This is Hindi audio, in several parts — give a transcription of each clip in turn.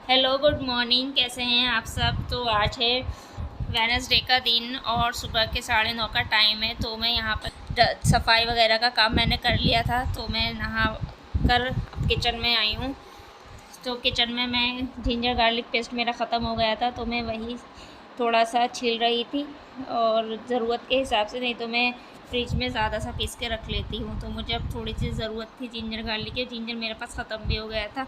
Hello, good morning. कैसे हैं आप सब। तो आज है वेडनेसडे का दिन और सुबह के 9:30 का टाइम है। तो मैं यहाँ पर सफाई वगैरह का काम मैंने कर लिया था, तो मैं नहा कर किचन में आई हूँ। तो किचन में मैं जिंजर गार्लिक पेस्ट मेरा ख़त्म हो गया था, तो मैं वही थोड़ा सा छील रही थी और ज़रूरत के हिसाब से, नहीं तो मैं फ्रिज में ज़्यादा सा पीस के रख लेती हूँ। तो मुझे अब थोड़ी सी ज़रूरत थी जिंजर गार्लिक की। जिंजर मेरे पास ख़त्म भी हो गया था।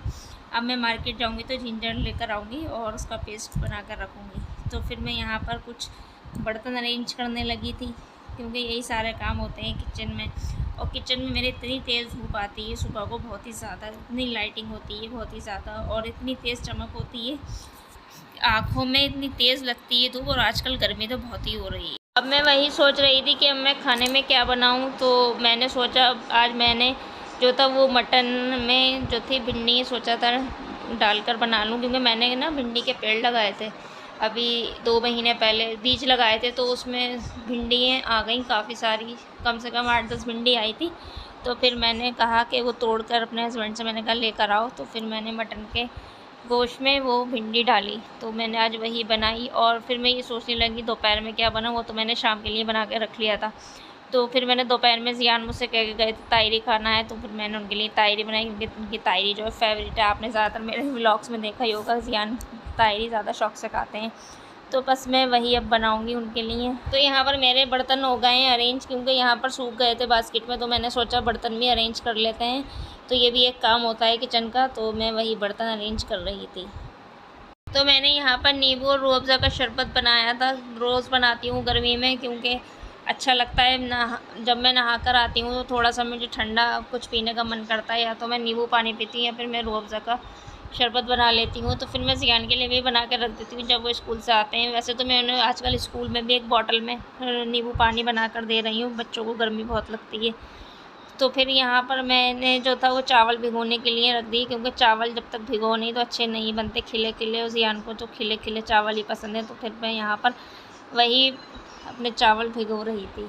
अब मैं मार्केट जाऊँगी तो जिंजर लेकर आऊँगी और उसका पेस्ट बना कर रखूँगी। तो फिर मैं यहाँ पर कुछ बर्तन अरेंज करने लगी थी, क्योंकि यही सारे काम होते हैं किचन में। और किचन में मेरे इतनी तेज़ धूप आती है सुबह को, बहुत ही ज़्यादा, इतनी लाइटिंग होती है बहुत ही ज़्यादा, और इतनी तेज़ चमक होती है, आँखों में इतनी तेज़ लगती है धूप। और आजकल गर्मी तो बहुत ही हो रही है। अब मैं वही सोच रही थी कि अब मैं खाने में क्या बनाऊं। तो मैंने सोचा आज मैंने जो था वो मटन में जो थी भिंडी सोचा था डालकर बना लूं, क्योंकि मैंने ना भिंडी के पेड़ लगाए थे अभी 2 महीने पहले, बीज लगाए थे। तो उसमें भिंडियाँ आ गई काफ़ी सारी, कम से कम 8-10 भिंडी आई थी। तो फिर मैंने कहा कि वो तोड़कर अपने हस्बैंड से मैंने कहा लेकर आओ। तो फिर मैंने मटन के गोश्त में वो भिंडी डाली, तो मैंने आज वही बनाई। और फिर मैं ये सोचने लगी दोपहर में क्या बनाऊँ, वो तो मैंने शाम के लिए बना के रख लिया था। तो फिर मैंने दोपहर में ज़ियान मुझसे कह के गए थे तायरी खाना है, तो फिर मैंने उनके लिए तायरी बनाई, क्योंकि उनकी तायरी जो है फेवरेट है। आपने ज़्यादातर मेरे व्लॉग्स में देखा ही होगा, ज़ियान तायरी ज़्यादा शौक से खाते हैं। तो बस मैं वही अब बनाऊंगी उनके लिए। तो यहाँ पर मेरे बर्तन हो गए हैं अरेंज, क्योंकि यहाँ पर सूख गए थे बास्केट में, तो मैंने सोचा बर्तन भी अरेंज कर लेते हैं। तो ये भी एक काम होता है किचन का। तो मैं वही बर्तन अरेंज कर रही थी। तो मैंने यहाँ पर नींबू और रूह अफ़ज़ा का शरबत बनाया था। रोज़ बनाती हूँ गर्मी में, क्योंकि अच्छा लगता है। जब मैं नहा कर आती हूँ तो थोड़ा सा मुझे ठंडा कुछ पीने का मन करता है, या तो मैं नींबू पानी पीती हूँ या फिर मैं रूह अफ़ज़ा का शरबत बना लेती हूँ। तो फिर मैं ज़ियान के लिए भी बना कर रख देती हूँ जब वो स्कूल से आते हैं। वैसे तो मैं उन्हें आजकल स्कूल में भी एक बॉटल में नींबू पानी बना कर दे रही हूँ, बच्चों को गर्मी बहुत लगती है। तो फिर यहाँ पर मैंने जो था वो चावल भिगोने के लिए रख दी, क्योंकि चावल जब तक भिगो नहीं तो अच्छे नहीं बनते खिले खिले। और ज़ियान को तो खिले खिले चावल ही पसंद है। तो फिर मैं यहाँ पर वही अपने चावल भिगो रही थी।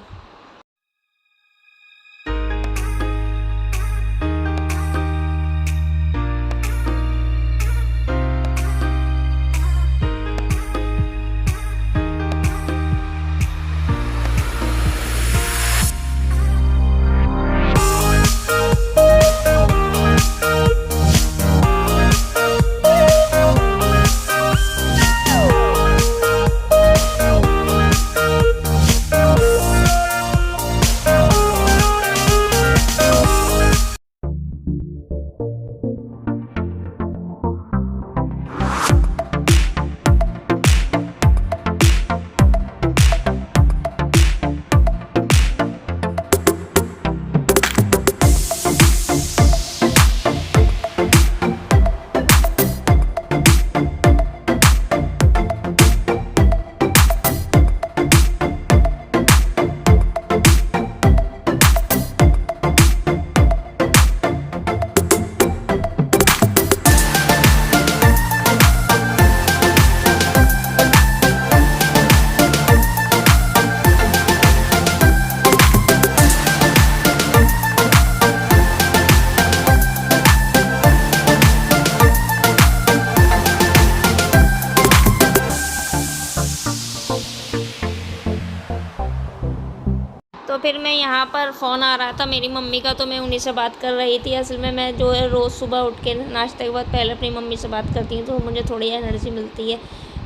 तो फिर मैं यहाँ पर फ़ोन आ रहा था मेरी मम्मी का, तो मैं उन्हीं से बात कर रही थी। असल में मैं जो है रोज़ सुबह उठ के नाश्ते के बाद पहले अपनी मम्मी से बात करती हूँ, तो मुझे थोड़ी एनर्जी मिलती है,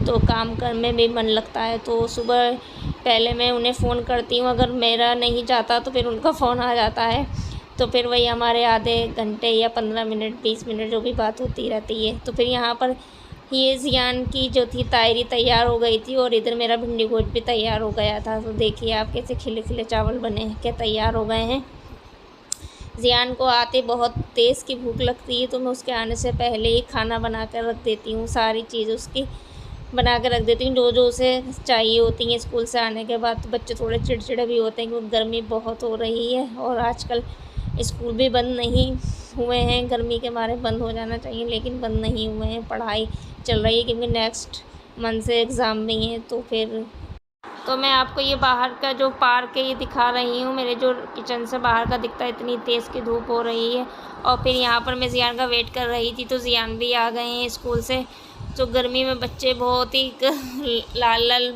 तो काम करने में भी मन लगता है। तो सुबह पहले मैं उन्हें फ़ोन करती हूँ, अगर मेरा नहीं जाता तो फिर उनका फ़ोन आ जाता है। तो फिर वही हमारे आधे घंटे या 15 मिनट 20 मिनट जो भी बात होती रहती है। तो फिर यहाँ पर ये ज़ियान की जो थी तायरी तैयार हो गई थी, और इधर मेरा भिंडी गोश्त भी तैयार हो गया था। तो देखिए आप कैसे खिले खिले चावल बने के तैयार हो गए हैं। ज़ियान को आते बहुत तेज़ की भूख लगती है, तो मैं उसके आने से पहले ही खाना बना कर रख देती हूँ, सारी चीज़ उसकी बना कर रख देती हूँ जो जो उसे चाहिए होती है। स्कूल से आने के बाद तो बच्चे थोड़े चिड़चिड़े भी होते हैं, क्योंकि गर्मी बहुत हो रही है और आजकल स्कूल भी बंद नहीं हुए हैं। गर्मी के मारे बंद हो जाना चाहिए, लेकिन बंद नहीं हुए हैं, पढ़ाई चल रही है, क्योंकि नेक्स्ट मंथ से एग्ज़ाम भी हैं। तो फिर तो मैं आपको ये बाहर का जो पार्क है ये दिखा रही हूँ। मेरे जो किचन से बाहर का दिखता है, इतनी तेज़ की धूप हो रही है। और फिर यहाँ पर मैं ज़ियान का वेट कर रही थी, तो ज़ियान भी आ गए हैं स्कूल से। तो गर्मी में बच्चे बहुत ही लाल लाल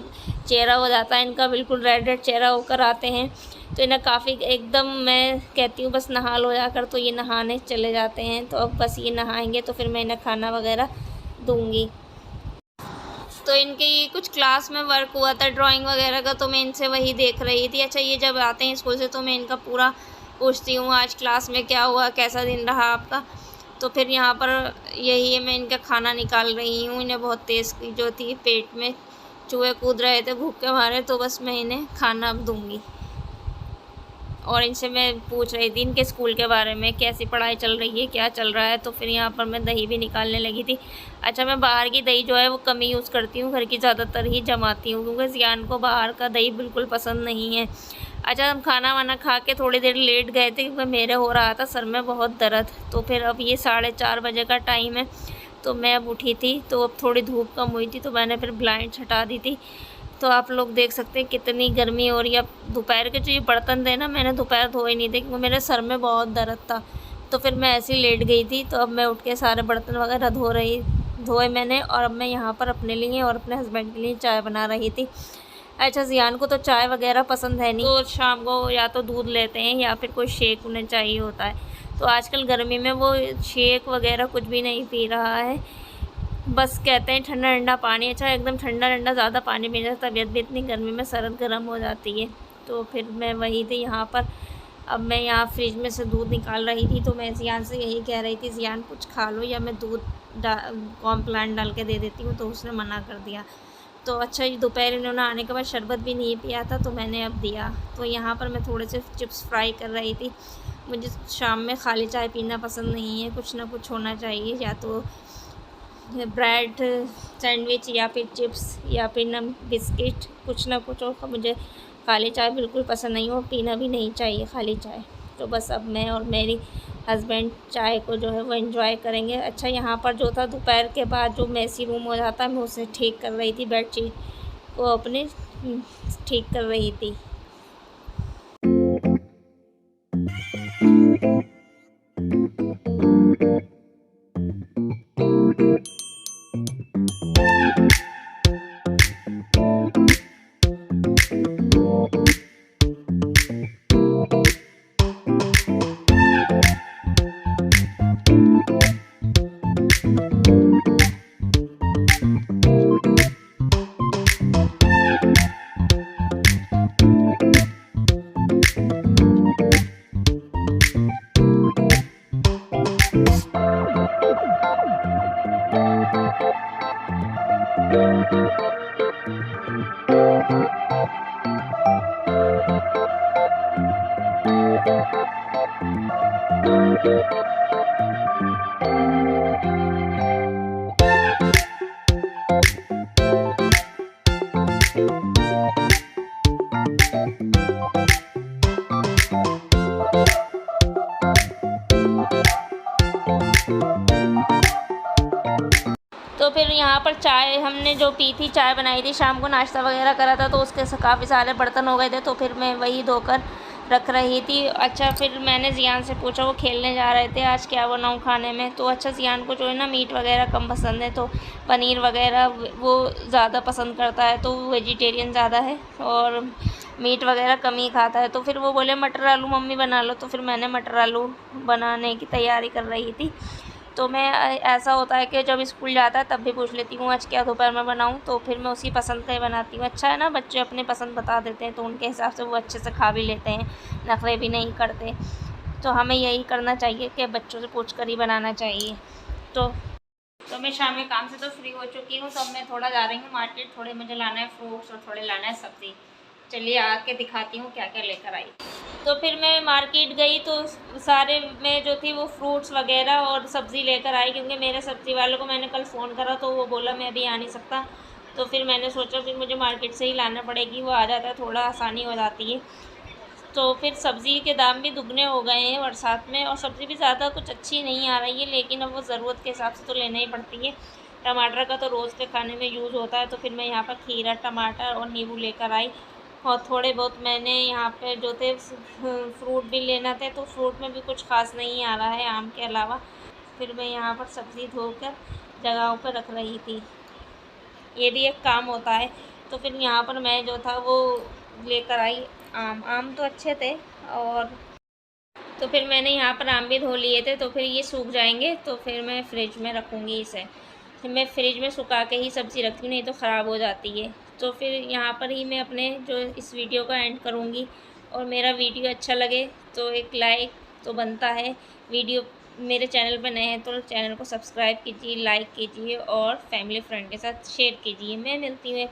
चेहरा हो जाता है इनका, बिल्कुल रेड रेड चेहरा होकर आते हैं। तो इन्हें काफ़ी एकदम, मैं कहती हूँ बस नहा लो जाकर, तो ये नहाने चले जाते हैं। तो अब बस ये नहाएंगे तो फिर मैं इन्हें खाना वगैरह दूँगी। तो इनके ये कुछ क्लास में वर्क हुआ था ड्राइंग वगैरह का, तो मैं इनसे वही देख रही थी। अच्छा, ये जब आते हैं स्कूल से तो मैं इनका पूरा पूछती हूँ आज क्लास में क्या हुआ, कैसा दिन रहा आपका। तो फिर यहाँ पर यही है, मैं इनका खाना निकाल रही हूँ। इन्हें बहुत तेज़ जो थी, पेट में चूहे कूद रहे थे भूख के मारे, तो बस मैं इन्हें खाना अब दूँगी। और इनसे मैं पूछ रही थी इनके स्कूल के बारे में, कैसी पढ़ाई चल रही है, क्या चल रहा है। तो फिर यहाँ पर मैं दही भी निकालने लगी थी। अच्छा, मैं बाहर की दही जो है वो कम ही यूज़ करती हूँ, घर की ज़्यादातर ही जमाती हूँ, क्योंकि ज़ियान को बाहर का दही बिल्कुल पसंद नहीं है। अच्छा, हम खाना वाना खा के थोड़ी देर लेट गए थे, क्योंकि मेरे हो रहा था सर में बहुत दर्द। तो फिर अब ये 4:30 बजे का टाइम है, तो मैं अब उठी थी, तो अब थोड़ी धूप कम हुई थी, तो मैंने फिर ब्लाइंड्स हटा दी थी। तो आप लोग देख सकते हैं कितनी गर्मी हो रही है। अब दोपहर के जो ये बर्तन थे ना, मैंने दोपहर धोए नहीं थे, क्योंकि मेरे सर में बहुत दर्द था। तो फिर मैं ऐसे ही लेट गई थी। तो अब मैं उठ के सारे बर्तन वगैरह धोए मैंने, और अब मैं यहाँ पर अपने लिए और अपने हस्बैंड के लिए चाय बना रही थी। अच्छा, ज़ियान को तो चाय वगैरह पसंद है नहीं, तो शाम को या तो दूध लेते हैं या फिर कोई शेक उन्हें चाहिए होता है। तो आजकल गर्मी में वो शेक वगैरह कुछ भी नहीं पी रहा है, बस कहते हैं ठंडा ठंडा पानी। अच्छा, एकदम ठंडा ठंडा ज़्यादा पानी पीने से तबीयत भी इतनी गर्मी में सर्द गर्म हो जाती है। तो फिर मैं वही थी यहाँ पर। अब मैं यहाँ फ्रिज में से दूध निकाल रही थी, तो मैं ज़ियान से यही कह रही थी, ज़ियान कुछ खा लो या मैं दूध कॉम्प्लान डाल के दे देती हूँ। तो उसने मना कर दिया। तो अच्छा, ये दोपहर इन्होंने आने के बाद शरबत भी नहीं पिया था, तो मैंने अब दिया। तो यहाँ पर मैं थोड़े से चिप्स फ्राई कर रही थी। मुझे शाम में खाली चाय पीना पसंद नहीं है, कुछ ना कुछ होना चाहिए, या तो ब्रेड सैंडविच या फिर चिप्स या फिर बिस्किट, कुछ ना कुछ। और मुझे खाली चाय बिल्कुल पसंद नहीं, और पीना भी नहीं चाहिए खाली चाय। तो बस अब मैं और मेरी हस्बैंड चाय को जो है वो एंजॉय करेंगे। अच्छा, यहाँ पर जो था दोपहर के बाद जो मेसी रूम हो जाता है, मैं उसे ठीक कर रही थी, बेडशीट को अपने ठीक कर रही थी। तो फिर यहाँ पर चाय हमने जो पी थी, चाय बनाई थी, शाम को नाश्ता वगैरह करा था, तो उसके काफ़ी सारे बर्तन हो गए थे। तो फिर मैं वही धोकर रख रही थी। अच्छा, फिर मैंने ज़ियान से पूछा, वो खेलने जा रहे थे, आज क्या बनाऊँ खाने में। तो अच्छा, ज़ियान को जो है ना मीट वगैरह कम पसंद है, तो पनीर वगैरह वो ज़्यादा पसंद करता है, तो वेजिटेरियन ज़्यादा है और मीट वगैरह कम ही खाता है। तो फिर वो बोले मटर आलू मम्मी बना लो, तो फिर मैंने मटर आलू बनाने की तैयारी कर रही थी। तो मैं ऐसा होता है कि जब स्कूल जाता है तब भी पूछ लेती हूँ आज क्या दोपहर में बनाऊँ, तो फिर मैं उसी पसंद का ही बनाती हूँ। अच्छा है ना, बच्चे अपनी पसंद बता देते हैं, तो उनके हिसाब से वो अच्छे से खा भी लेते हैं, नखरे भी नहीं करते। तो हमें यही करना चाहिए कि बच्चों से पूछ कर ही बनाना चाहिए। तो मैं शाम में काम से तो फ्री हो चुकी हूँ, तो अब मैं थोड़ा जा रही हूँ मार्केट, थोड़े मुझे लाना है फ्रूट्स और थोड़े लाना है सब्ज़ी। चलिए आके दिखाती हूँ क्या क्या लेकर आई। तो फिर मैं मार्केट गई, तो सारे में जो थी वो फ्रूट्स वगैरह और सब्ज़ी लेकर आई, क्योंकि मेरे सब्ज़ी वालों को मैंने कल फ़ोन करा, तो वो बोला मैं अभी आ नहीं सकता। तो फिर मैंने सोचा फिर मुझे मार्केट से ही लाना पड़ेगी, वो आ जाता है, थोड़ा आसानी हो जाती है। तो फिर सब्ज़ी के दाम भी दुगने हो गए हैं बरसात में, और सब्ज़ी भी ज़्यादा कुछ अच्छी नहीं आ रही है, लेकिन अब वो ज़रूरत के हिसाब से तो लेना ही पड़ती है। टमाटर का तो रोज़ के खाने में यूज़ होता है। तो फिर मैं यहाँ पर खीरा, टमाटर और नींबू लेकर आई, और थोड़े बहुत मैंने यहाँ पे जो थे फ्रूट भी लेना थे, तो फ्रूट में भी कुछ ख़ास नहीं आ रहा है आम के अलावा। फिर मैं यहाँ पर सब्ज़ी धोकर जगहों पर रख रही थी, ये भी एक काम होता है। तो फिर यहाँ पर मैं जो था वो लेकर आई आम। आम तो अच्छे थे, और तो फिर मैंने यहाँ पर आम भी धो लिए थे। तो फिर ये सूख जाएंगे तो फिर मैं फ्रिज में रखूँगी इसे। फिर मैं फ्रिज में सुखा के ही सब्ज़ी रखती हूँ, नहीं तो ख़राब हो जाती है। तो फिर यहाँ पर ही मैं अपने जो इस वीडियो का एंड करूँगी। और मेरा वीडियो अच्छा लगे तो एक लाइक तो बनता है। वीडियो मेरे चैनल पर नए हैं तो चैनल को सब्सक्राइब कीजिए, लाइक कीजिए और फैमिली फ्रेंड के साथ शेयर कीजिए। मैं मिलती हूँ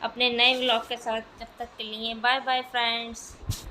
अपने नए व्लॉग के साथ, जब तक के लिए बाय बाय फ्रेंड्स।